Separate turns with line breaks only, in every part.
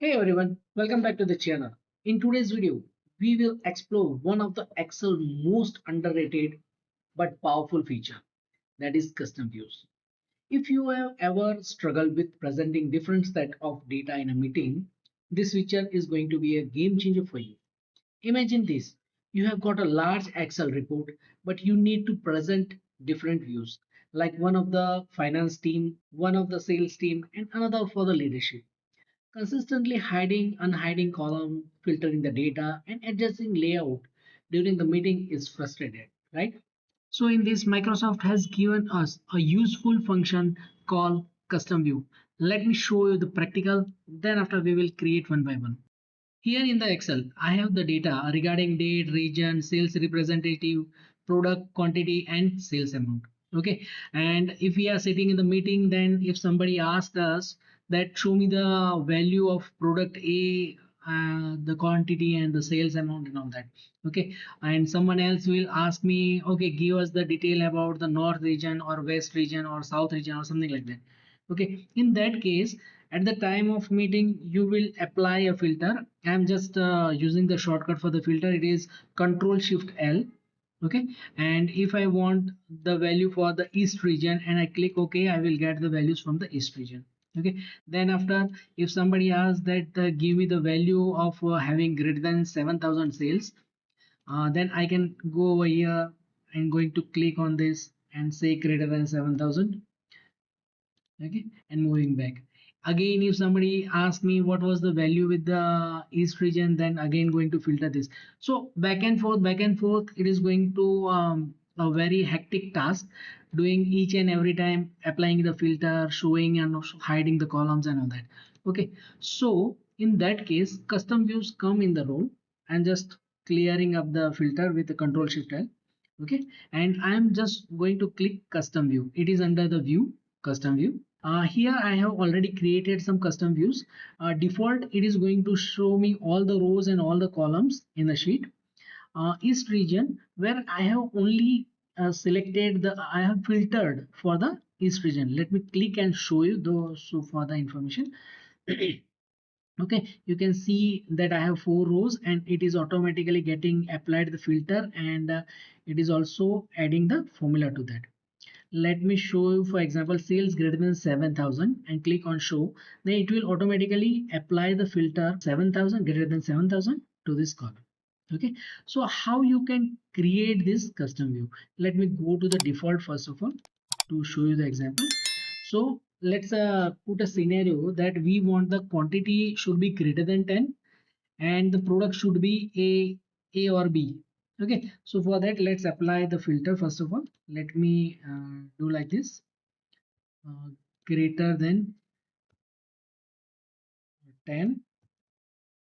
Hey everyone, welcome back to the channel. In today's video, we will explore one of the Excel most underrated but powerful feature, that is custom views. If you have ever struggled with presenting different set of data in a meeting, this feature is going to be a game changer for you. Imagine this, you have got a large Excel report, but you need to present different views, like one of the finance team, one of the sales team, and another for the leadership. Consistently hiding, unhiding column, filtering the data, and adjusting layout during the meeting is frustrated, right? So in this, Microsoft has given us a useful function called custom view. Let me show you the practical, then after we will create one by one. Here in the Excel, I have the data regarding date, region, sales representative, product quantity, and sales amount. Okay. And if we are sitting in the meeting, then if somebody asks us that show me the value of product A, the quantity and the sales amount and all that. Okay. And someone else will ask me, okay, give us the detail about the north region or west region or south region or something like that. Okay. In that case, at the time of meeting you will apply a filter. I'm just using the shortcut for the filter. It is Control Shift L. Okay. And if I want the value for the east region and I click OK, I will get the values from the east region. Okay. Then after, if somebody asks that give me the value of having greater than 7,000 sales, then I can go over here and going to click on this and say greater than 7,000. Okay, and moving back again, if somebody asks me what was the value with the east region, then again going to filter this. So back and forth, it is going to a very hectic task, doing each and every time, applying the filter, showing and hiding the columns and all that. Okay, so in that case, custom views come in the role. And just clearing up the filter with the Control Shift L. Okay, and I'm just going to click custom view. It is under the view, custom view. Here I have already created some custom views. Default, it is going to show me all the rows and all the columns in the sheet. East region, where I have only selected the, I have filtered for the east region. Let me click and show you those so for the information. Okay, you can see that I have 4 rows and it is automatically getting applied the filter, and it is also adding the formula to that. Let me show you, for example, sales greater than 7,000 and click on show. Then it will automatically apply the filter 7,000 greater than 7,000 to this column. Okay, so how you can create this custom view? Let me go to the default first of all to show you the example. So let's put a scenario that we want the quantity should be greater than 10 and the product should be A or B. Okay, so for that, let's apply the filter first of all. Let me do like this, uh, greater than 10.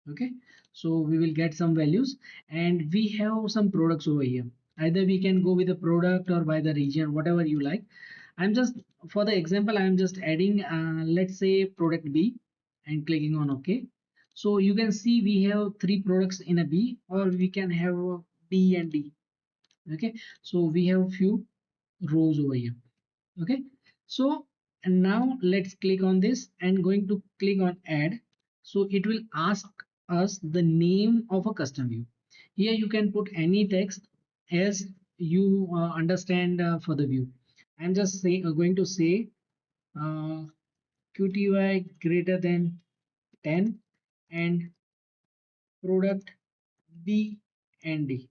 Okay, so we will get some values and we have some products over here. Either we can go with the product or by the region, whatever you like. I'm just, for the example, I'm just adding let's say product B and clicking on OK. So you can see we have 3 products in a B, or we can have B and D. Okay, so we have few rows over here. Okay, so and now let's click on this and going to click on add. So it will ask us the name of a custom view. Here you can put any text as you understand for the view. I'm just going to say uh, QTY greater than 10 and product B and D.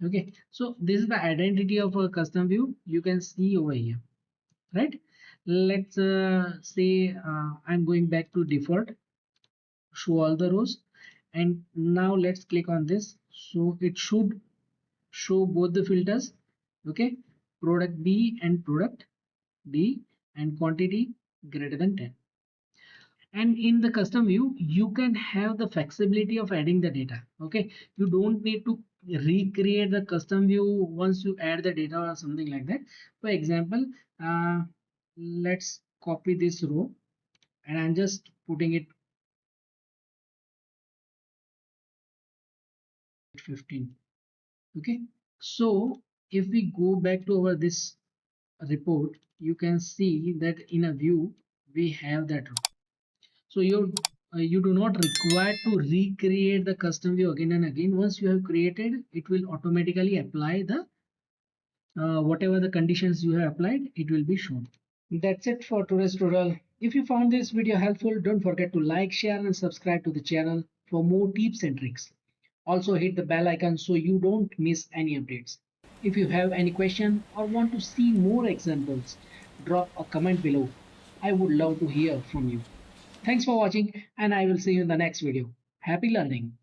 Okay, so this is the identity of a custom view. You can see over here, right? Let's say I'm going back to default, show all the rows, and now let's click on this. So it should show both the filters. Okay, product B and product D, and quantity greater than 10. And in the custom view, you can have the flexibility of adding the data. Okay, you don't need to recreate the custom view once you add the data or something like that. For example, uh, let's copy this row and I'm just putting it 15. Okay, so if we go back to our this report, you can see that in a view we have that row. So you do not require to recreate the custom view again and again. Once you have created, it will automatically apply the whatever the conditions you have applied, it will be shown. That's it for today's tutorial. If you found this video helpful, don't forget to like, share and subscribe to the channel for more tips and tricks. Also hit the bell icon so you don't miss any updates. If you have any question or want to see more examples, drop a comment below. I would love to hear from you. Thanks for watching and I will see you in the next video. Happy learning.